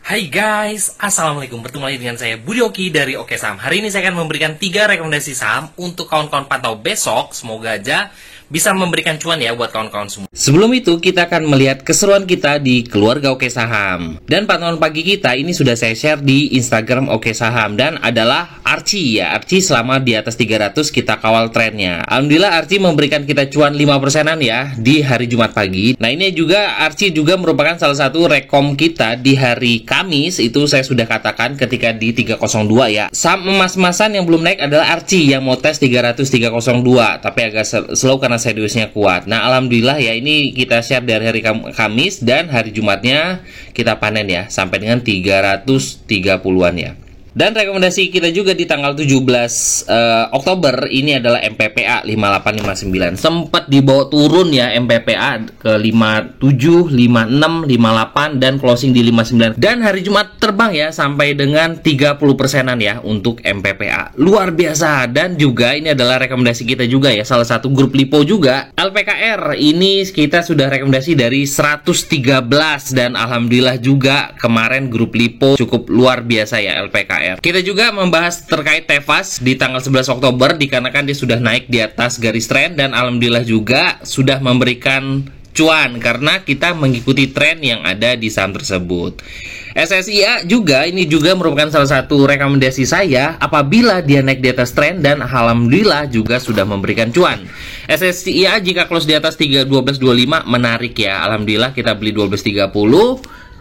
Hai guys, assalamualaikum. Bertemu lagi dengan saya Budi Oki dari Oke Saham. Hari ini saya akan memberikan 3 rekomendasi saham untuk kawan-kawan pantau besok. Semoga aja bisa memberikan cuan ya buat kawan-kawan semua. Sebelum itu kita akan melihat keseruan kita di keluarga Oke Saham. Dan pantauan pagi kita ini sudah saya share di Instagram Oke Saham. Dan adalah Archie ya. Archie selama di atas 300 kita kawal trennya. Alhamdulillah Archie memberikan kita cuan 5%an ya di hari Jumat pagi. Nah ini juga Archie juga merupakan salah satu rekom kita di hari Kamis. Itu saya sudah katakan ketika di 302 ya. Saham emas-emasan yang belum naik adalah Archie yang mau tes 302 tapi agak slow karena seriusnya kuat. Nah alhamdulillah ya ini kita share dari hari Kamis dan hari Jumatnya kita panen ya sampai dengan 330-an ya. Dan rekomendasi kita juga di tanggal 17 Oktober ini adalah MPPA 5859. Sempat dibawa turun ya MPPA ke 57, 56, 58 dan closing di 59. Dan hari Jumat terbang ya sampai dengan 30%an ya untuk MPPA. Luar biasa. Dan juga ini adalah rekomendasi kita juga ya, salah satu grup lipo juga. LPKR ini kita sudah rekomendasi dari 113 dan alhamdulillah juga kemarin grup lipo cukup luar biasa ya LPKR. Kita juga membahas terkait Tefas di tanggal 11 Oktober dikarenakan dia sudah naik di atas garis tren dan alhamdulillah juga sudah memberikan cuan karena kita mengikuti tren yang ada di saham tersebut. SSIA juga ini juga merupakan salah satu rekomendasi saya apabila dia naik di atas tren dan alhamdulillah juga sudah memberikan cuan. SSIA jika close di atas 12.25 menarik ya. Alhamdulillah kita beli 12.30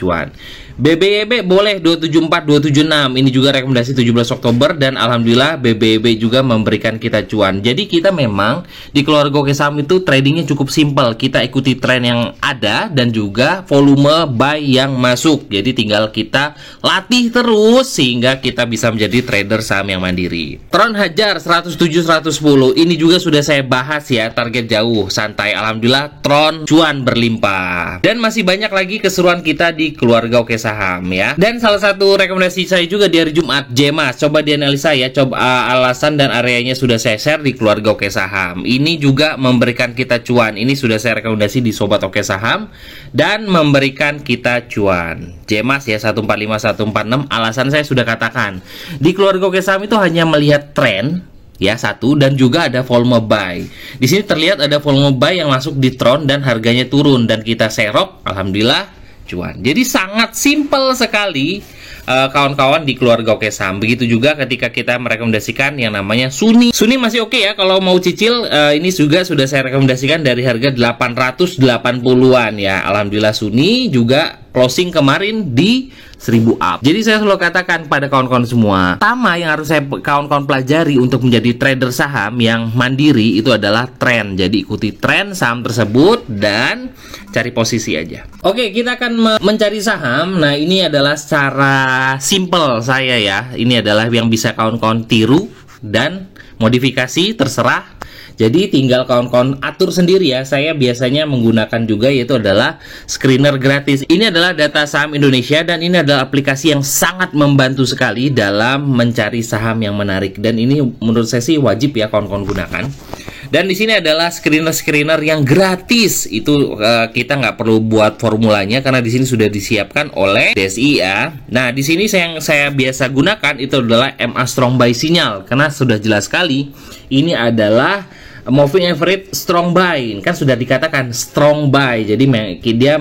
cuan. BBYB boleh 274, 276. Ini juga rekomendasi 17 Oktober dan alhamdulillah BBYB juga memberikan kita cuan. Jadi kita memang di keluarga Oke Saham itu tradingnya cukup simpel. Kita ikuti tren yang ada dan juga volume buy yang masuk. Jadi tinggal kita latih terus sehingga kita bisa menjadi trader saham yang mandiri. Tron Hajar 107, 110. Ini juga sudah saya bahas ya, target jauh, santai. Alhamdulillah Tron cuan berlimpah. Dan masih banyak lagi keseruan kita di keluarga Oke Saham ya. Dan salah satu rekomendasi saya juga di hari Jumat, Jemas. Coba dianalisa ya, coba alasan dan areanya sudah saya share di keluarga Oke Saham. Ini juga memberikan kita cuan. Ini sudah saya rekomendasi di Sobat Oke Saham dan memberikan kita cuan. Jemas ya 145, 146. Alasan saya sudah katakan. Di keluarga Oke Saham itu hanya melihat tren ya satu dan juga ada volume buy. Di sini terlihat ada volume buy yang masuk di Tron dan harganya turun dan kita serok, alhamdulillah cuan. Jadi sangat simpel sekali kawan-kawan di keluarga Oke Saham. Begitu juga ketika kita merekomendasikan yang namanya Suni. Suni masih oke ya kalau mau cicil. Ini juga sudah saya rekomendasikan dari harga 880-an ya. Alhamdulillah Suni juga closing kemarin di 1000 up. Jadi saya selalu katakan pada kawan-kawan semua, pertama yang harus saya kawan-kawan pelajari untuk menjadi trader saham yang mandiri itu adalah tren. Jadi ikuti tren saham tersebut dan cari posisi aja. Oke, kita akan mencari saham. Nah, ini adalah secara simple saya ya. Ini adalah yang bisa kawan-kawan tiru dan modifikasi terserah. Jadi tinggal kawan-kawan atur sendiri ya. Saya biasanya menggunakan juga yaitu adalah screener gratis. Ini adalah data saham Indonesia dan ini adalah aplikasi yang sangat membantu sekali dalam mencari saham yang menarik. Dan ini menurut saya sih wajib ya kawan-kawan gunakan. Dan di sini adalah screener yang gratis. Itu kita nggak perlu buat formulanya karena di sini sudah disiapkan oleh DSI ya. Nah di sini yang saya biasa gunakan itu adalah MA Strong Buy Sinyal karena sudah jelas sekali ini adalah moving average strong buy, kan sudah dikatakan strong buy, jadi dia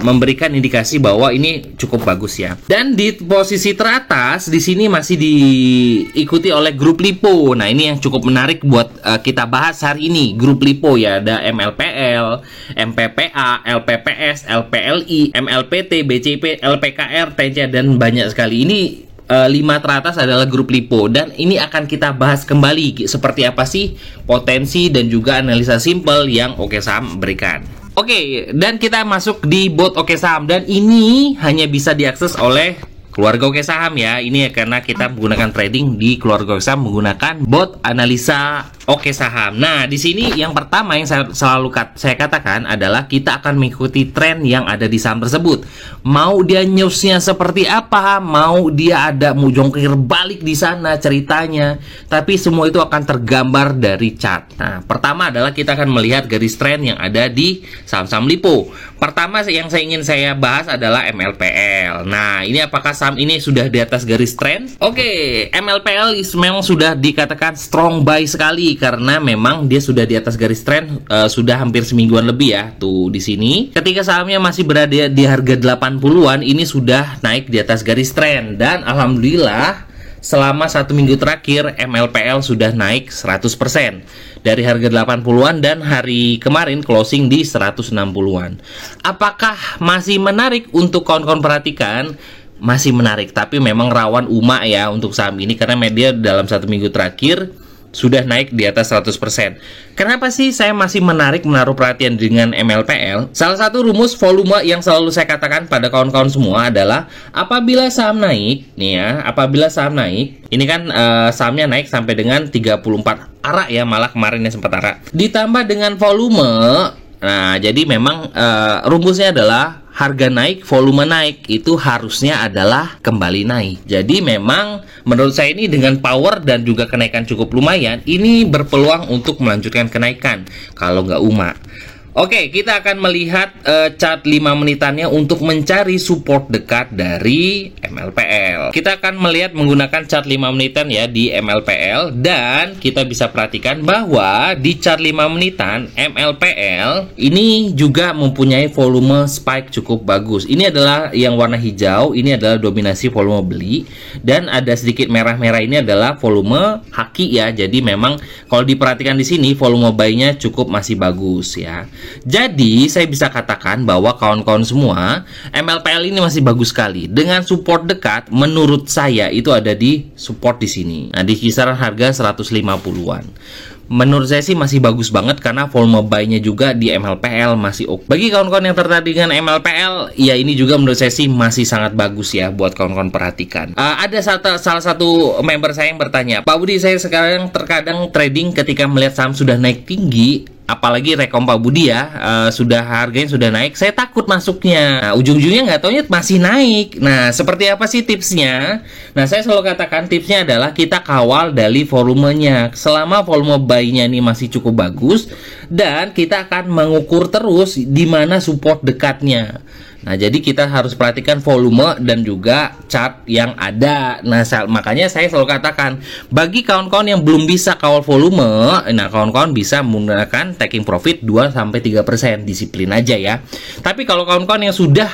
memberikan indikasi bahwa ini cukup bagus ya. Dan di posisi teratas di sini masih diikuti oleh grup lipo. Nah ini yang cukup menarik buat kita bahas hari ini. Grup lipo ya, ada MLPL, MPPA, LPPS, LPLI, MLPT, BCP, LPKR, TC dan banyak sekali. Ini 5 teratas adalah grup lipo dan ini akan kita bahas kembali seperti apa sih potensi dan juga analisa simple yang Oke Saham berikan. Oke, dan kita masuk di bot Oke Saham dan ini hanya bisa diakses oleh keluarga Oke Saham ya. Ini karena kita menggunakan trading di keluarga Oke Saham menggunakan bot analisa Oke Saham. Nah, di sini yang pertama yang saya katakan adalah kita akan mengikuti tren yang ada di saham tersebut. Mau dia newsnya seperti apa, mau dia ada mau jongkir balik di sana ceritanya, tapi semua itu akan tergambar dari chart. Nah, pertama adalah kita akan melihat garis tren yang ada di saham-saham lipo. Pertama yang ingin saya bahas adalah MLPL. Nah, ini apakah saham ini sudah di atas garis tren? Oke, MLPL memang sudah dikatakan strong buy sekali karena memang dia sudah di atas garis tren sudah hampir semingguan lebih ya. Tuh di sini ketika sahamnya masih berada di harga 80-an, ini sudah naik di atas garis tren dan alhamdulillah selama 1 minggu terakhir MLPL sudah naik 100% dari harga 80-an dan hari kemarin closing di 160-an. Apakah masih menarik untuk kawan-kawan perhatikan? Masih menarik, tapi memang rawan UMA ya untuk saham ini karena media dalam 1 minggu terakhir sudah naik di atas 100%. Kenapa sih saya masih menaruh perhatian dengan MLPL? Salah satu rumus volume yang selalu saya katakan pada kawan-kawan semua adalah apabila saham naik, nih ya, apabila saham naik, ini kan sahamnya naik sampai dengan 34 arak ya, malah kemarin ya sempat arak. Ditambah dengan volume, nah jadi memang rumusnya adalah harga naik, volume naik, itu harusnya adalah kembali naik. Jadi memang menurut saya ini dengan power dan juga kenaikan cukup lumayan, ini berpeluang untuk melanjutkan kenaikan kalau nggak UMA. Oke, kita akan melihat chart 5 menitannya untuk mencari support dekat dari MLPL. Kita akan melihat menggunakan chart 5 menitan ya di MLPL, dan kita bisa perhatikan bahwa di chart 5 menitan MLPL ini juga mempunyai volume spike cukup bagus. Ini adalah yang warna hijau, ini adalah dominasi volume beli, dan ada sedikit merah-merah ini adalah volume haki ya. Jadi memang kalau diperhatikan di sini volume buy-nya cukup masih bagus ya. Jadi saya bisa katakan bahwa kawan-kawan semua MLPL ini masih bagus sekali. Dengan support dekat menurut saya itu ada di support di sini. Nah, di kisaran harga 150-an. Menurut saya sih masih bagus banget karena volume buy-nya juga di MLPL masih oke. Bagi kawan-kawan yang tertarik dengan MLPL, ya ini juga menurut saya sih masih sangat bagus ya buat kawan-kawan perhatikan. Ada salah satu member saya yang bertanya, Pak Budi, saya sekarang terkadang trading ketika melihat saham sudah naik tinggi, apalagi rekom Pak Budi ya, sudah harganya sudah naik, saya takut masuknya. Nah, ujung-ujungnya nggak taunya masih naik. Nah, seperti apa sih tipsnya? Nah, saya selalu katakan tipsnya adalah kita kawal dari volumenya. Selama volume buy-nya ini masih cukup bagus, dan kita akan mengukur terus di mana support dekatnya. Nah, jadi kita harus perhatikan volume dan juga chart yang ada. Nah, makanya saya selalu katakan, bagi kawan-kawan yang belum bisa kawal volume, nah kawan-kawan bisa menggunakan taking profit 2-3%, disiplin aja ya. Tapi kalau kawan-kawan yang sudah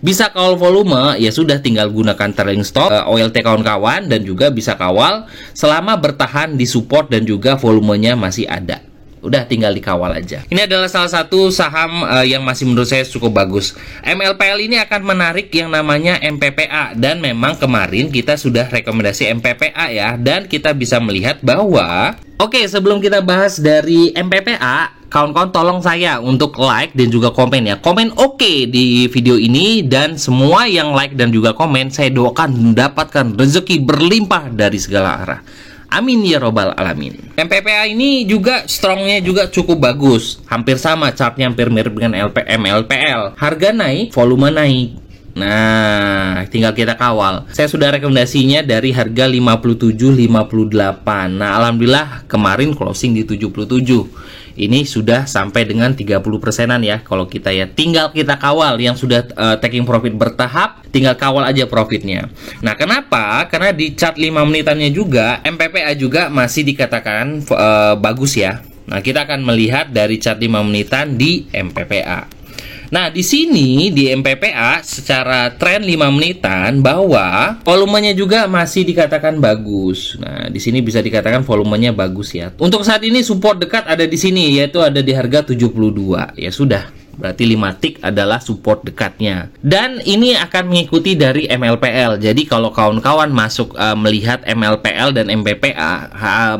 bisa kawal volume, ya sudah tinggal gunakan trailing stop, OLT kawan-kawan, dan juga bisa kawal selama bertahan di support dan juga volumenya masih ada. Udah tinggal dikawal aja. Ini adalah salah satu saham yang masih menurut saya cukup bagus. MLPL ini akan menarik yang namanya MPPA, dan memang kemarin kita sudah rekomendasi MPPA ya, dan kita bisa melihat bahwa oke, sebelum kita bahas dari MPPA, kawan-kawan tolong saya untuk like dan juga komen ya. Komen oke di video ini, dan semua yang like dan juga komen saya doakan mendapatkan rezeki berlimpah dari segala arah. Amin ya robbal alamin. MPPA ini juga strongnya juga cukup bagus, hampir sama chartnya, hampir mirip dengan MLPL. Harga naik, volume naik. Nah, tinggal kita kawal. Saya sudah rekomendasinya dari harga 57-58. Nah, alhamdulillah kemarin closing di 77. Ini sudah sampai dengan 30%-an ya. Kalau kita ya tinggal kita kawal, yang sudah taking profit bertahap, tinggal kawal aja profitnya. Nah, kenapa? Karena di chart 5 menitannya juga MPPA juga masih dikatakan bagus ya. Nah, kita akan melihat dari chart 5 menitan di MPPA. Nah, di sini di MPPA secara tren 5 menitan bahwa volumenya juga masih dikatakan bagus. Nah, di sini bisa dikatakan volumenya bagus ya. Untuk saat ini support dekat ada di sini, yaitu ada di harga 72. Ya sudah. berarti 5 tick adalah support dekatnya. Dan ini akan mengikuti dari MLPL. Jadi kalau kawan-kawan masuk melihat MLPL dan MPPA,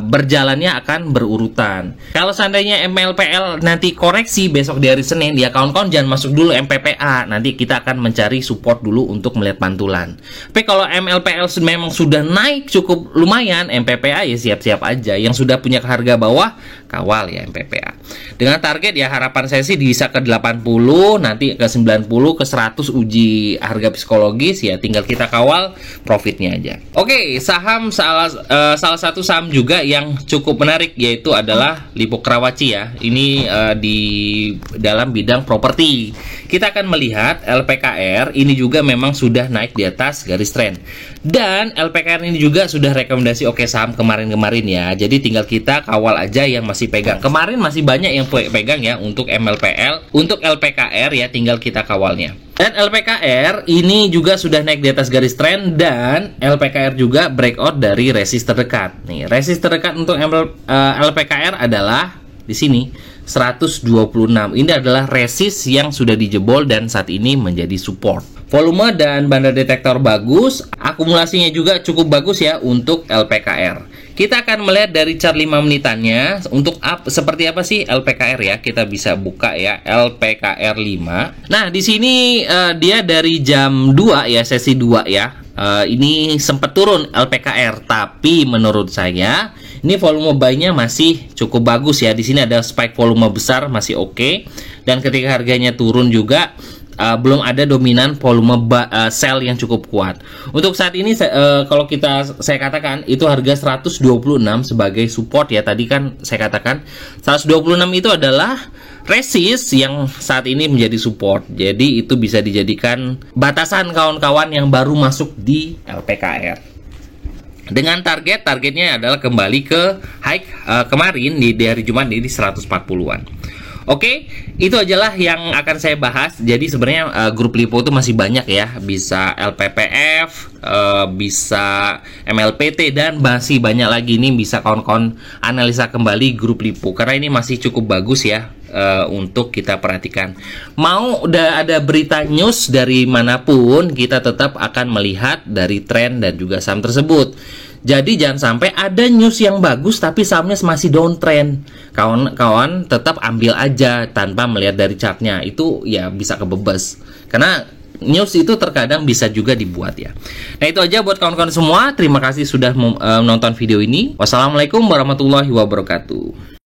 berjalannya akan berurutan. Kalau seandainya MLPL nanti koreksi besok di hari Senin, ya kawan-kawan jangan masuk dulu MPPA. Nanti kita akan mencari support dulu untuk melihat pantulan. Tapi kalau MLPL memang sudah naik cukup lumayan, MPPA ya siap-siap aja. Yang sudah punya harga bawah, kawal ya MPPA. Dengan target ya harapan saya sih bisa ke 80, nanti ke 90, ke 100 uji harga psikologis, ya tinggal kita kawal profitnya aja. Oke, saham salah satu saham juga yang cukup menarik yaitu adalah Lippo Karawaci ya. Ini di dalam bidang properti. Kita akan melihat LPKR ini juga memang sudah naik di atas garis tren. Dan LPKR ini juga sudah rekomendasi oke saham kemarin-kemarin ya. Jadi tinggal kita kawal aja yang masih pegang. Kemarin masih banyak yang pegang ya untuk MLPL. Untuk LPKR ya tinggal kita kawalnya. Dan LPKR ini juga sudah naik di atas garis tren, dan LPKR juga breakout dari resist terdekat. Nih, resist terdekat untuk LPKR adalah di sini 126. Ini adalah resist yang sudah dijebol dan saat ini menjadi support. Volume dan bandar detektor bagus, akumulasinya juga cukup bagus ya untuk LPKR. Kita akan melihat dari chart 5 menitannya untuk seperti apa sih LPKR ya. Kita bisa buka ya LPKR 5. Nah, di sini dia dari jam 2 ya, sesi 2 ya. Ini sempat turun LPKR, tapi menurut saya ini volume buy-nya masih cukup bagus ya. Di sini ada spike volume besar, masih oke. Dan ketika harganya turun juga belum ada dominan volume sell yang cukup kuat. Untuk saat ini kalau saya katakan itu harga 126 sebagai support ya. Tadi kan saya katakan 126 itu adalah resist yang saat ini menjadi support. Jadi itu bisa dijadikan batasan kawan-kawan yang baru masuk di LPKR. Dengan targetnya adalah kembali ke high kemarin di hari Jumat di 140-an. Oke, itu ajalah yang akan saya bahas. Jadi sebenarnya grup Lippo itu masih banyak ya. Bisa LPPF, bisa MLPT, dan masih banyak lagi. Ini bisa kawan-kawan analisa kembali grup Lippo, karena ini masih cukup bagus ya untuk kita perhatikan. Mau udah ada berita news dari manapun, kita tetap akan melihat dari tren dan juga saham tersebut. Jadi jangan sampai ada news yang bagus tapi sahamnya masih downtrend. Kawan-kawan tetap ambil aja tanpa melihat dari chartnya. Itu ya bisa kebebas. Karena news itu terkadang bisa juga dibuat ya. Nah, itu aja buat kawan-kawan semua. Terima kasih sudah menonton video ini. Wassalamualaikum warahmatullahi wabarakatuh.